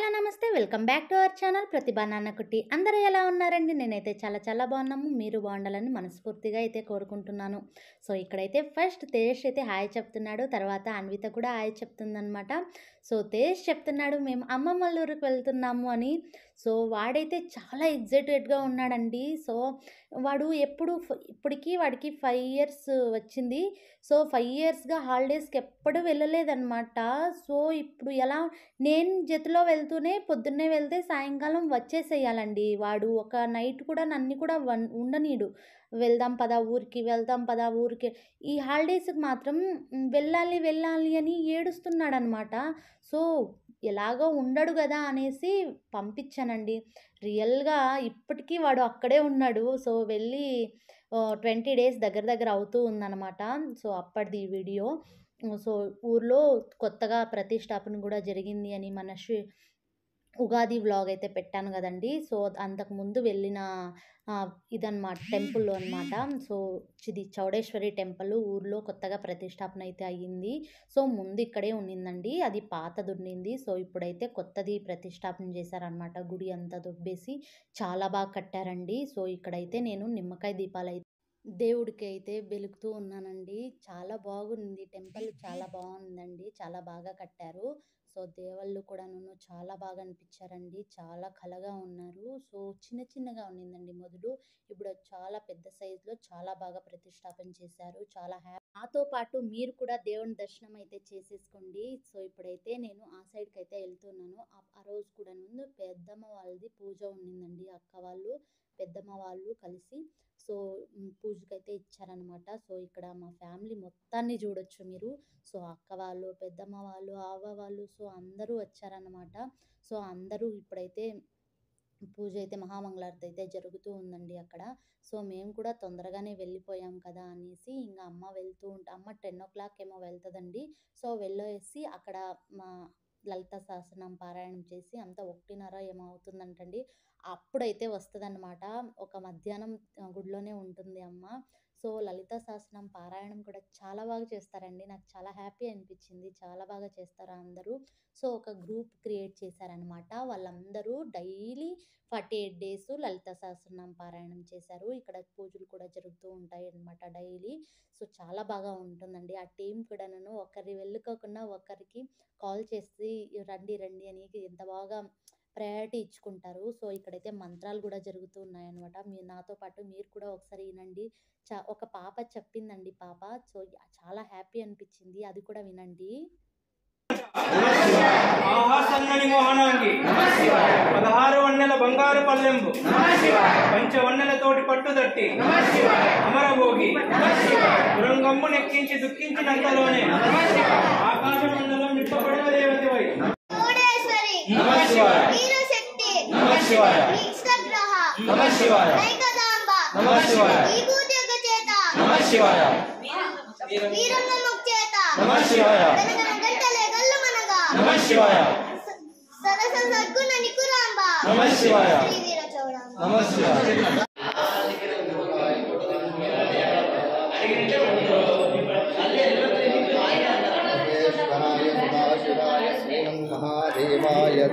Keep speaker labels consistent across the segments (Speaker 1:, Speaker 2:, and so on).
Speaker 1: Hello నమస్తే welcome back to our channel Prathibha Nannakutti. అందరూ ఎలా ఉన్నారండి? నేనైతే చాలా చాలా బాగున్నాము. మీరు బాగుండాలని మనస్ఫూర్తిగా అయితే కోరుకుంటున్నాను. సో ఇక్కడైతే ఫస్ట్ తేజ్ అయితే హాయ్ చెప్తున్నాడు, తర్వాత అన్విత కూడా హాయ్ చెప్తుందనమాట. సో తేజ్ చెప్తున్నాడు మేము అమ్మమ్మ వాళ్ళ ఊరికి వెళ్తున్నాము అని. సో వాడైతే చాలా ఎగ్జైటెడ్గా ఉన్నాడండి. సో వాడు ఇప్పటికీ వాడికి 5 ఇయర్స్ వచ్చింది. సో 5 ఇయర్స్గా హాలిడేస్కి ఎప్పుడు వెళ్ళలేదన్నమాట. సో ఇప్పుడు ఎలా, నేను జతలో వెళ్తూనే పొద్దున్నే వెళ్తే సాయంకాలం వచ్చేసేయాలండి. వాడు ఒక నైట్ కూడా నన్ను కూడా ఉండనీడు. వెళ్దాం పదా ఊరికి, వెళ్దాం పదా ఊరికి. ఈ హాలిడేస్కి మాత్రం వెళ్ళాలి వెళ్ళాలి అని ఏడుస్తున్నాడనమాట. సో ఎలాగో ఉండడు కదా అనేసి పంపించానండి. రియల్గా ఇప్పటికీ వాడు అక్కడే ఉన్నాడు. సో వెళ్ళి 20 డేస్ దగ్గర దగ్గర అవుతూ ఉందన్నమాట. So అప్పటిది video. సో ఊర్లో కొత్తగా ప్రతిష్టాపన కూడా జరిగింది అని ఉగాది వ్లాగ్ అయితే పెట్టాను కదండి. సో అంతకుముందు వెళ్ళిన ఇదన్నమాట టెంపుల్ అనమాట. సో ఇది చౌడేశ్వరి టెంపుల్ ఊర్లో కొత్తగా ప్రతిష్టాపన అయితే అయ్యింది. సో ముందు ఇక్కడే ఉన్నిందండి, అది పాతది ఉండింది. సో ఇప్పుడైతే కొత్తది ప్రతిష్టాపన చేశారనమాట. గుడి అంతా దొబ్బేసి చాలా బాగా కట్టారండి. సో ఇక్కడైతే నేను నిమ్మకాయ దీపాలు దేవుడికి అయితే వెలుగుతూ ఉన్నానండి. చాలా బాగుంది టెంపుల్, చాలా బాగుందండి, చాలా బాగా కట్టారు. సో దేవుళ్ళు కూడా నన్ను చాలా బాగా అనిపించారండి. చాలా కళగా ఉన్నారు. సో చిన్న చిన్నగా ఉన్నిందండి మొదలు, ఇప్పుడు చాలా పెద్ద సైజులో చాలా బాగా ప్రతిష్టాపన చేశారు. చాలా నాతో పాటు మీరు కూడా దేవుని దర్శనం అయితే చేసేసుకోండి. సో ఇప్పుడైతే నేను ఆ సైడ్కి అయితే వెళ్తున్నాను. ఆ రోజు కూడా ముందు పెద్దమ్మ వాళ్ళది పూజ ఉన్నిందండి. అక్క వాళ్ళు పెద్దమ్మ వాళ్ళు కలిసి సో పూజకైతే ఇచ్చారనమాట. సో ఇక్కడ మా ఫ్యామిలీ మొత్తాన్ని చూడొచ్చు మీరు. సో అక్క వాళ్ళు, పెద్దమ్మ వాళ్ళు, అవ్వ వాళ్ళు, సో అందరూ వచ్చారనమాట. సో అందరూ ఇప్పుడైతే పూజ అయితే మహామంగళారతి అయితే జరుగుతూ ఉందండి అక్కడ. సో మేము కూడా తొందరగానే వెళ్ళిపోయాం కదా అనేసి ఇంకా అమ్మ వెళ్తూ ఉంటే, అమ్మ 10 ఏమో వెళ్తుందండి. సో వెళ్ళేసి అక్కడ మా లలిత సహస్రనామ పారాయణం చేసి అంతా 1:30 ఏమో అవుతుందంటండి. అప్పుడైతే వస్తుందన్నమాట. ఒక మధ్యాహ్నం గుడిలోనే ఉంటుంది అమ్మ. సో లలిత సహస్రనామ పారాయణం కూడా చాలా బాగా చేస్తారండి. నాకు చాలా హ్యాపీ అనిపించింది. చాలా బాగా చేస్తారు అందరూ. సో ఒక గ్రూప్ క్రియేట్ చేశారనమాట. వాళ్ళందరూ డైలీ 48 డేస్ లలిత సహస్రనామ పారాయణం చేశారు. ఇక్కడ పూజలు కూడా జరుగుతూ ఉంటాయి అన్నమాట డైలీ. సో చాలా బాగా ఉంటుందండి. ఆ టీం కూడా నన్ను ఒకరి వెళ్ళుకోకుండా ఒకరికి కాల్ చేసి రండి రండి అని ఎంత బాగా ప్రయారిటీ ఇచ్చుకుంటారు. సో ఇక్కడైతే మంత్రాలు కూడా జరుగుతూ ఉన్నాయన్నమాట. మీరు నాతో పాటు మీరు కూడా ఒకసారి వినండి. ఒక పాప చెప్పిందండి పాప. సో చాలా హ్యాపీ అనిపించింది, అది కూడా వినండి.
Speaker 2: ఆహాసన్నని మోహనాంగి 16 వన్నెల బంగారు పల్లెంబు పంచవన్నెలతోటి పట్టుదట్టి అమరభోగి దురంగమ్ము నెక్కించి దుఃఖించినంతలోనే ఆకాశమండలం నింపబడిన దేవతవై
Speaker 3: महादेवाय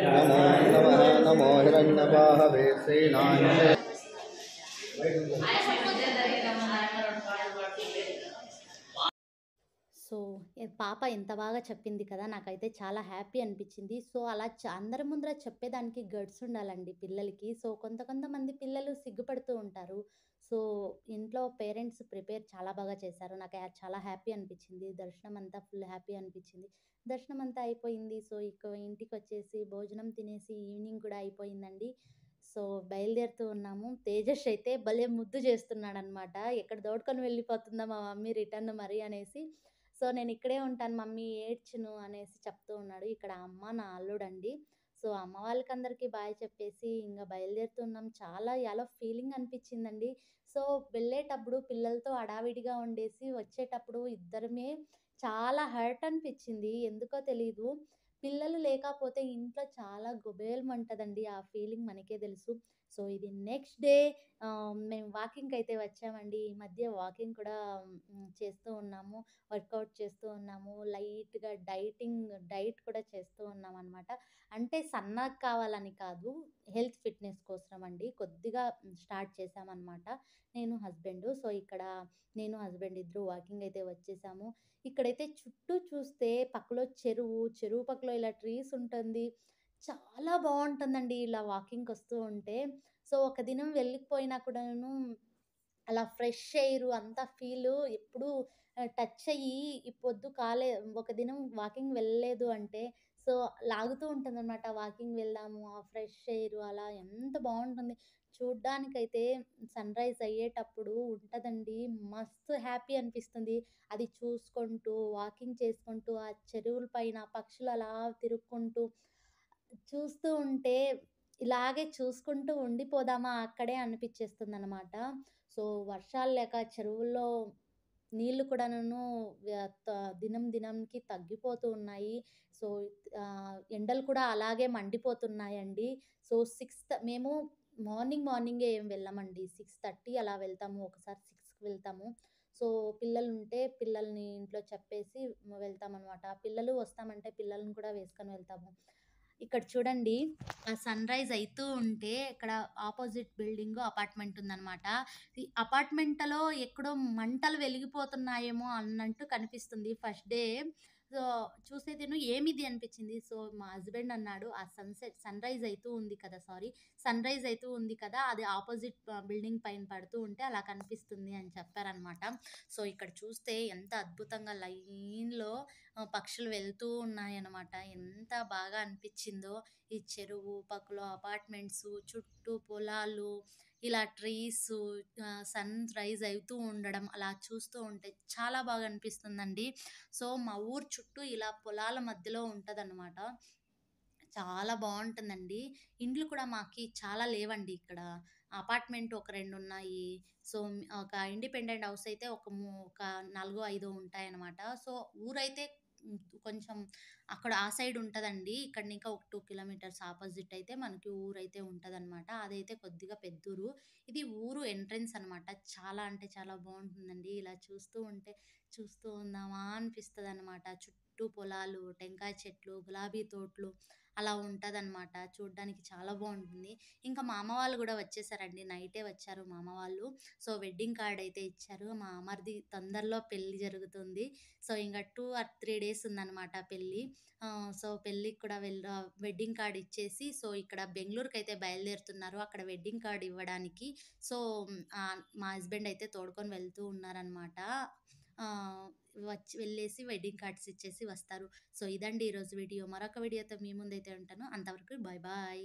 Speaker 3: नमो नमः नमो हिरण्यवाहवे सेनाय
Speaker 1: సో పాప ఎంత బాగా చెప్పింది కదా, నాకైతే చాలా హ్యాపీ అనిపించింది. సో అలా అందరి ముందర చెప్పేదానికి గట్స్ ఉండాలండి పిల్లలకి. సో కొంతమంది పిల్లలు సిగ్గుపడుతూ ఉంటారు. సో ఇంట్లో పేరెంట్స్ ప్రిపేర్ చాలా బాగా చేశారు. నాకు చాలా హ్యాపీ అనిపించింది. దర్శనం అంతా ఫుల్ హ్యాపీ అనిపించింది. దర్శనం అంతా అయిపోయింది. సో ఇక ఇంటికి వచ్చేసి భోజనం తినేసి ఈవినింగ్ కూడా అయిపోయిందండి. సో బయలుదేరుతూ ఉన్నాము. తేజస్ అయితే భలే ముద్దు చేస్తున్నాడనమాట. ఎక్కడ దోడుకొని వెళ్ళిపోతుందా మా మమ్మీ రిటర్న్ మరి అనేసి. సో నేను ఇక్కడే ఉంటాను మమ్మీ, ఏడ్చును అనేసి చెప్తూ ఉన్నాడు. ఇక్కడ అమ్మ నా అల్లుడండి. సో అమ్మ వాళ్ళకందరికీ బాయ్ చెప్పేసి ఇంకా బయలుదేరుతున్నాం. చాలా ఎలా ఫీలింగ్ అనిపించిందండి. సో వెళ్ళేటప్పుడు పిల్లలతో హడావిడిగా ఉండేసి వచ్చేటప్పుడు ఇద్దరమే చాలా హర్ట్ అనిపించింది. ఎందుకో తెలీదు. పిల్లలు లేకపోతే ఇంట్లో చాలా గుబేలమంటదండి. ఆ ఫీలింగ్ మనకే తెలుసు. సో, ఇది నెక్స్ట్ డే మేము వాకింగ్‌కైతే వచ్చామండి. ఈ మధ్య వాకింగ్ కూడా చేస్తూ ఉన్నాము. వర్కౌట్ చేస్తూ ఉన్నాము. లైట్‌గా డైట్ కూడా చేస్తూ ఉన్నామనమాట. అంటే సన్నగా కావాలని కాదు, హెల్త్ ఫిట్‌నెస్ కోసం అండి. కొద్దిగా స్టార్ట్ చేశామనమాట. నేను, హస్బెండు. సో, ఇక్కడ నేను, హస్బెండ్ ఇద్దరు వాకింగ్ అయితే వచ్చేసాము. ఇక్కడైతే చుట్టూ చూస్తే పక్కలో చెరువు పక్కలో ఇలా ట్రీస్ ఉంటుంది. చాలా బావుంటుందండి ఇలా వాకింగ్‌కొస్తూ ఉంటే. సో, ఒక దినం వెళ్ళకపోయినా కూడాను అలా ఫ్రెష్ ఎయిరు అంతా ఫీలు ఎప్పుడూ టచ్ అయ్యి ఈ పొద్దు ఒక దినం వాకింగ్ వెళ్ళలేదు అంటే, సో, లాగుతూ ఉంటుందనమాట. వాకింగ్ వెళ్దాము, ఆ ఫ్రెష్ ఎయిరు అలా ఎంత బావుంటుంది. చూడ్డానికైతే సన్‌రైజ్ అయ్యేటప్పుడు ఉంటదండి. మస్తు హ్యాపీ అనిపిస్తుంది. అది చూసుకుంటూ, వాకింగ్ చేసుకుంటూ, ఆ చెరువుల పైన పక్షులు అలా తిరుక్కుంటూ చూస్తూ ఉంటే ఇలాగే చూసుకుంటూ ఉండిపోదామా అక్కడే అనిపిచ్చేస్తుందనమాట. సో, వర్షాలు లేక చెరువుల్లో నీళ్ళు కూడాను వ్య త దినం దినంకి తగ్గిపోతూ ఉన్నాయి. సో, ఎండలు కూడా అలాగే మండిపోతున్నాయండి. సో, మేము మార్నింగే ఏం వెళ్ళమండి. 6:30 అలా వెళ్తాము. ఒకసారి 6కి వెళ్తాము. సో, పిల్లలుంటే పిల్లల్ని ఇంట్లో చెప్పేసి వెళ్తామనమాట. పిల్లలు వస్తామంటే పిల్లల్ని కూడా వేసుకొని వెళ్తాము. ఇక్కడ చూడండి, ఆ సన్‌రైజ్ అయితూ ఉంటే ఇక్కడ ఆపోజిట్ బిల్డింగు అపార్ట్‌మెంట్ ఉందనమాట. ఈ అపార్ట్‌మెంట్‌లో ఎక్కడో మంటలు వెలిగిపోతున్నాయేమో అన్నట్టు కనిపిస్తుంది ఫస్ట్ డే. సో, చూసేదేను ఏమిది అనిపించింది. సో, మా హస్బెండ్ అన్నాడు, "ఆ సన్‌రైజ్ అయితూ ఉంది కదా! సన్‌రైజ్ అయితూ ఉంది కదా! అది ఆపోజిట్ బిల్డింగ్ పైన పడుతూ ఉంటే అలా కనిపిస్తుంది" అని చెప్పారనమాట. సో, ఇక్కడ చూస్తే ఎంత అద్భుతంగా లైన్‌లో పక్షులు వెళ్తూ ఉన్నాయన్నమాట. ఎంత బాగా అనిపిచ్చిందో. ఈ చెరువు, పక్కలో అపార్ట్‌మెంట్సు, చుట్టూ పొలాలు, ఇలా ట్రీసు, సన్ రైజ్ అవుతూ ఉండడం అలా చూస్తూ ఉంటే చాలా బాగా అనిపిస్తుందండి. సో, మా ఊరు చుట్టూ ఇలా పొలాల మధ్యలో ఉంటదనమాట. చాలా బావుంటుందండి. ఇండ్లు కూడా మాకి చాలా లేవండి ఇక్కడ. అపార్ట్‌మెంట్ ఒక 2 ఉన్నాయి. సో, ఒక ఇండిపెండెంట్ హౌస్ అయితే ఒక 4, 5 ఉంటాయనమాట. సో, ఊరైతే కొంచెం అక్కడ ఆ సైడ్ ఉంటదండి. ఇక్కడ ఇంకా ఒక 2 కిలోమీటర్స్ ఆపోజిట్ అయితే మనకి ఊరైతే ఉంటదనమాట. అదైతే కొద్దిగా పెద్దూరు. ఇది ఊరు ఎంట్రన్స్ అనమాట. చాలా అంటే చాలా బావుంటుందండి. ఇలా చూస్తూ ఉంటే చూస్తూ ఉందామా అనిపిస్తదనమాట. చుట్టూ పొలాలు, టెంకాయ చెట్లు, గులాబీ తోటలు అలా ఉంటదనమాట. చూడ్డానికి చాలా బావుంటుంది. ఇంకా మా అమ్మ వాళ్ళు గూడా వచ్చేసారండి. నైటే వచ్చారు మా అమ్మ వాళ్ళు. సో, వెడ్డింగ్ కార్డ్ అయితే ఇచ్చారు. మా అమర్ది తొందరలో పెళ్లి జరుగుతుంది. సో, ఇంక 2 ఆర్ 3 డేస్ ఉందనమాట పెళ్లి. సో, పెళ్ళికి కూడా వెడ్డింగ్ కార్డ్ ఇచ్చేసి, సో, ఇక్కడ బెంగుళూరుకైతే బయలుదేరుతున్నారు. అక్కడ వెడ్డింగ్ కార్డ్ ఇవ్వడానికి. సో, మా హస్బెండ్ అయితే తోడుకొని వెళ్తూ ఉన్నారనమాట. వెళ్ళేసి వెడ్డింగ్ కార్డ్స్ ఇచ్చేసి వస్తారు. సో, ఇదండి ఈరోజు వీడియో. మరొక వీడియోతో మీ ముందైతే ఉంటాను. అంతవరకు బాయ్ బాయ్.